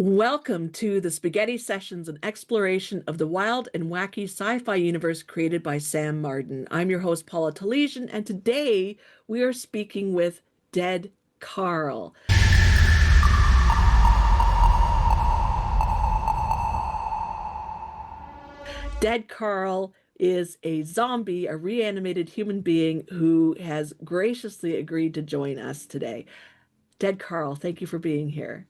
Welcome to the Spaghetti Sessions, an exploration of the wild and wacky sci-fi universe created by Sam Martin. I'm your host, Paula Talesian, and today we are speaking with Dead Carl. Dead Carl is a zombie, a reanimated human being who has graciously agreed to join us today. Dead Carl, thank you for being here.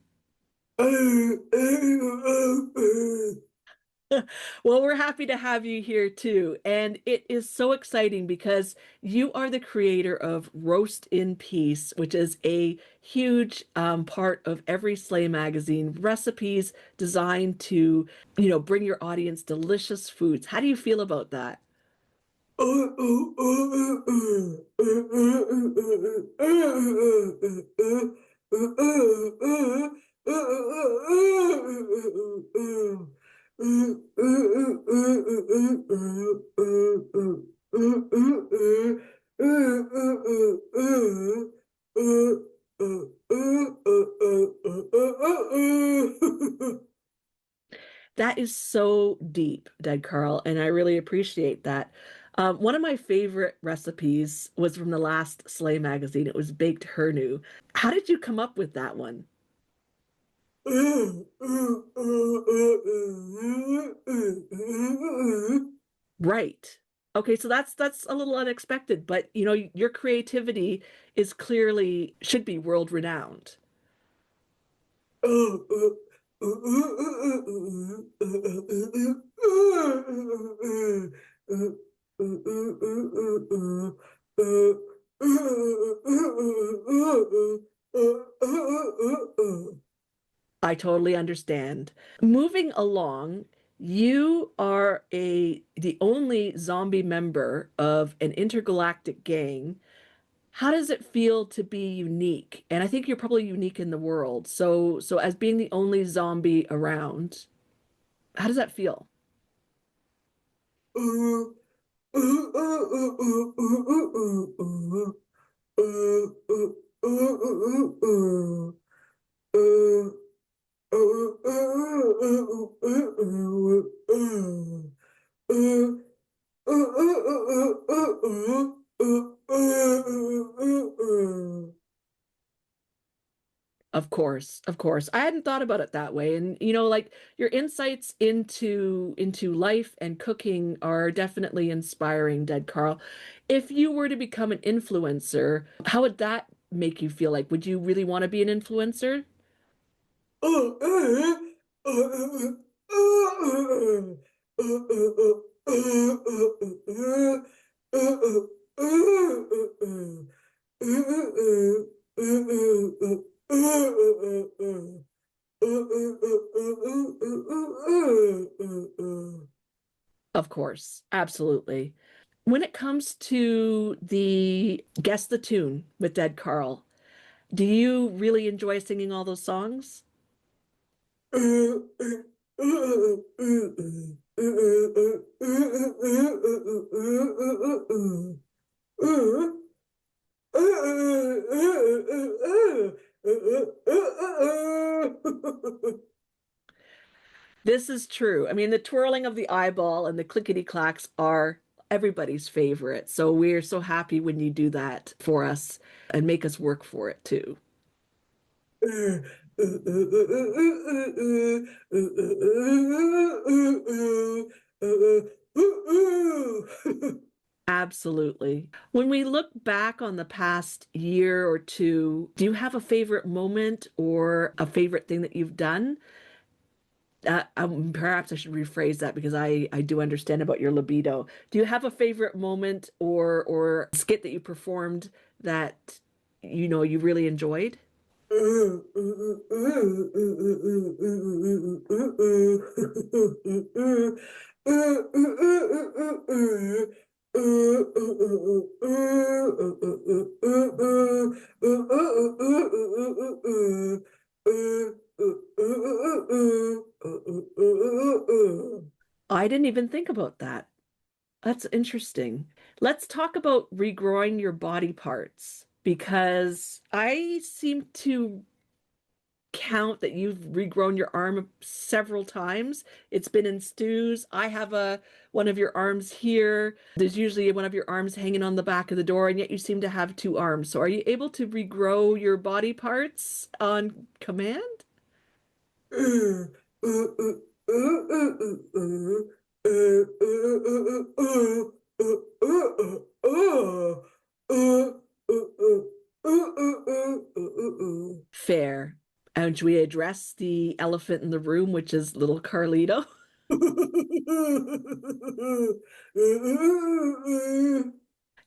Well, we're happy to have you here too. And it is so exciting because you are the creator of Roast in Peace, which is a huge part of every Slay magazine, recipes designed to, bring your audience delicious foods. How do you feel about that? That is so deep, Dead Carl, and I really appreciate that. One of my favorite recipes was from the last Slay magazine. It was baked hernu. How did you come up with that one? Right. Okay, so that's a little unexpected, but your creativity is clearly should be world renowned. I totally understand. Moving along, you are the only zombie member of an intergalactic gang. How does it feel to be unique? And I think you're probably unique in the world. So as being the only zombie around, how does that feel? Of course, of course. I hadn't thought about it that way. And like your insights into life and cooking are definitely inspiring, Dead Carl. If you were to become an influencer, how would that make you feel like? Would you really want to be an influencer? Of course, absolutely. When it comes to the Guess the Tune with Dead Carl, do you really enjoy singing all those songs? This is true. I mean, the twirling of the eyeball and the clickety clacks are everybody's favorite. So we're so happy when you do that for us and make us work for it too. Absolutely. When we look back on the past year or two, do you have a favorite moment or a favorite thing that you've done? Perhaps I should rephrase that because I do understand about your libido. Do you have a favorite moment or skit that you performed that you really enjoyed? I didn't even think about that. That's interesting. Let's talk about regrowing your body parts because I seem to count that you've regrown your arm several times. It's been in stews. I have a one of your arms here. There's usually one of your arms hanging on the back of the door, and yet you seem to have two arms. So are you able to regrow your body parts on command? Fair. And should we address the elephant in the room, which is little Carlito?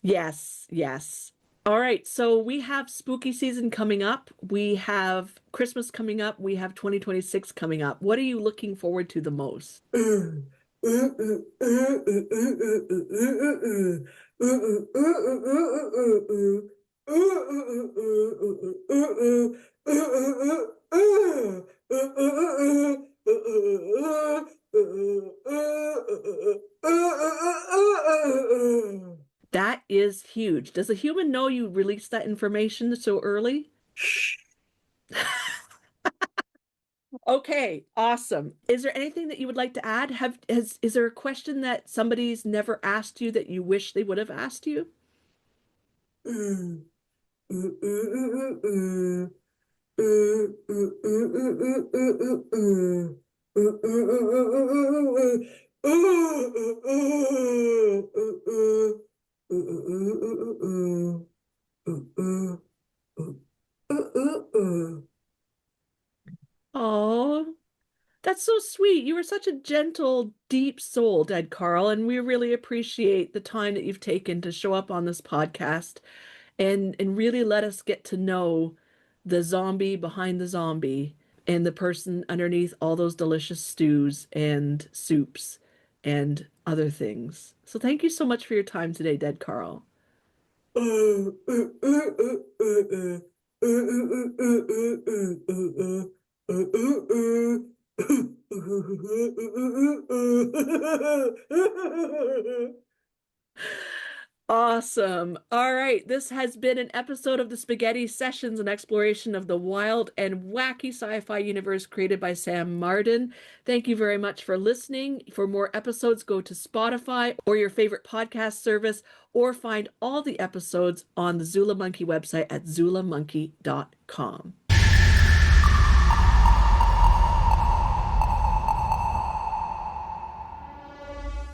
Yes, yes. All right, so we have spooky season coming up. We have Christmas coming up. We have 2026 coming up. What are you looking forward to the most? That is huge. Does a human know you released that information so early? Okay, awesome. Is there anything that you would like to add? Is there a question that somebody's never asked you that you wish they would have asked you? Oh, that's so sweet. You were such a gentle, deep soul, Dead Carl, and we really appreciate the time that you've taken to show up on this podcast and really let us get to know the zombie behind the zombie and the person underneath all those delicious stews and soups and other things. So thank you so much for your time today, Dead Carl. Awesome. All right. This has been an episode of the Spaghetti Sessions, an exploration of the wild and wacky sci-fi universe created by Sam Martin. Thank you very much for listening. For more episodes, go to Spotify or your favorite podcast service, or find all the episodes on the Zoola Monkey website at zoolamonkey.com.